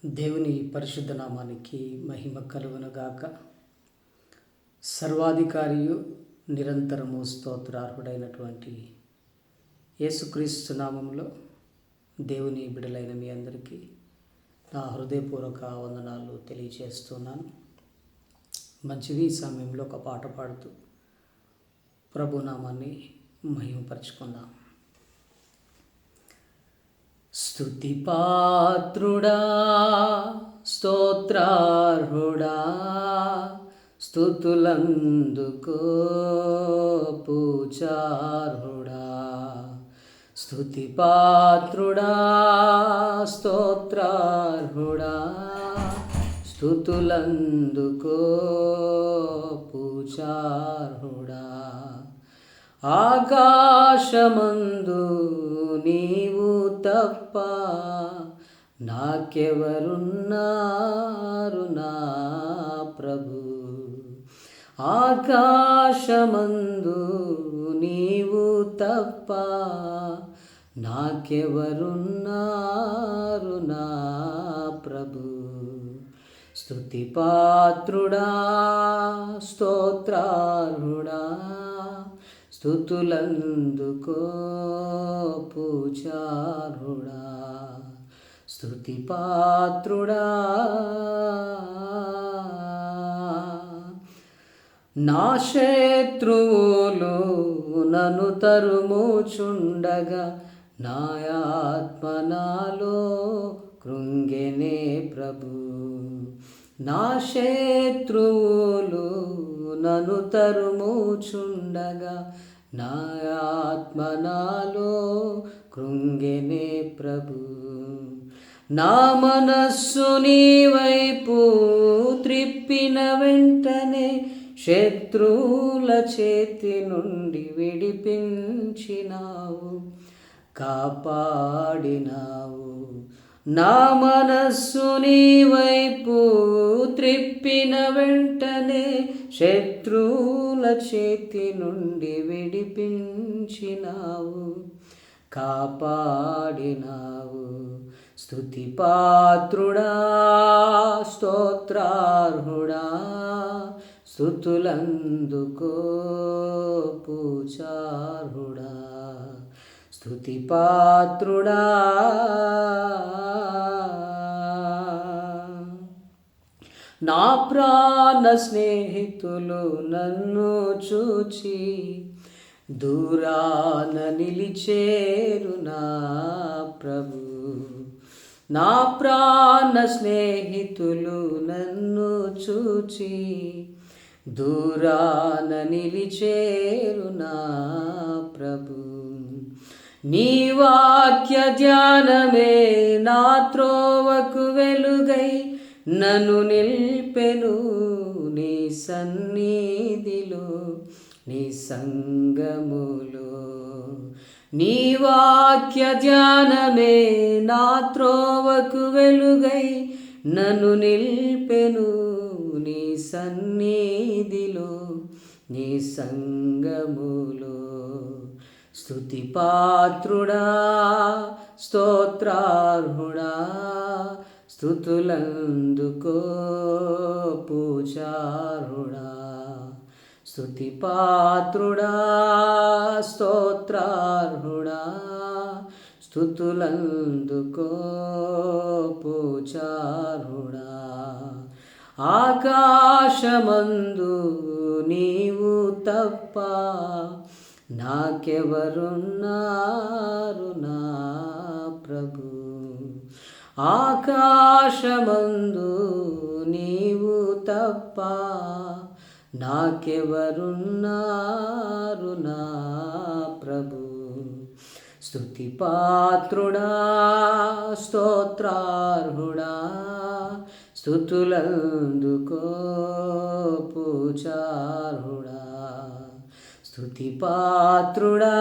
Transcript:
దేవుని పరిశుద్ధ నామానికి మహిమ కలుగునగాక. సర్వాధికారియు నిరంతరము స్తోత్రార్హుడైనటువంటి యేసుక్రీస్తు నామంలో దేవుని బిడలైన మీ అందరికీ నా హృదయపూర్వక వందనాలు తెలియజేస్తున్నాను. మంచిది, ఈ సమయంలో ఒక పాట పాడుతూ ప్రభు నామాన్ని మహిమపరచుకుందాం. స్తుతి పాత్రుడా, స్తోత్రార్హుడా, స్తుతులందుకో పూజార్హుడా. స్తుతి పాత్రుడా, స్తోత్రార్హుడా, స్తుతులందుకో పూజార్హుడా. ఆకాశమందు నీవు తప్ప నాకెవరున్నారు నా ప్రభు. ఆకాశమందు నీవు తప్ప నాకెవరున్నారు నా ప్రభు. స్తుతి పాత్రుడా, స్తోత్రార్హుడా, స్తుతులందుకో పూజార్హుడా. స్తుతి పాత్రుడా, నా శత్రువులు నన్ను తరుముచుండగా నా ఆత్మ నాలో కృంగెనే ప్రభు. నా శత్రువులు నన్ను తరుముచుండగా నా ఆత్మ నాలో కృంగెనే ప్రభు. నా మనస్సు నీ వైపు త్రిప్పిన వెంటనే శత్రువుల చేతి నుండి విడిపించినావు, కాపాడినావు. నా మనస్సు నీ వైపు త్రిప్పిన వెంటనే శత్రువుల చేతి నుండి విడిపించినావు, కాపాడినావు. స్తుతి పాత్రుడా, స్తోత్రార్హుడా, స్తుతులందుకో పూజార్హుడా. స్తుతి పాత్రుడా, నా ప్రాణ స్నేహితులు నన్ను చూచి దూరాన నిలిచేరు నా ప్రభు. నా ప్రాణ స్నేహితులు నన్ను చూచి దూరాన నిలిచేరు నా ప్రభు. నీ వాక్య ధ్యానమే నా త్రోవకు వెలుగై నన్ను నిల్పెను నీ సన్నిధిలో, నీ సంగములో. నీ వాక్య ధ్యానమే నా త్రోవకు వెలుగై నన్ను నిల్పెను నీ సన్నిధిలో, నీ సంగములో. స్తుతి పాత్రుడా, స్తోత్రార్హుడా, స్తుతులందుకో పూజార్హుడా. స్తుతి పాత్రుడా, స్తోత్రార్హుడా, స్తుతులందుకో పూజార్హుడా. ఆకాశమందు నీవు తప్ప నాకెవరున్నారు నా ప్రభు. ఆకాశమందు నీవు తప్ప నాకెవరున్నారు నా ప్రభు. స్తుతి పాత్రుడా, స్తోత్రార్హుడా, స్తుతులందుకో పూజార్హుడా. స్తుతి పాత్రుడా,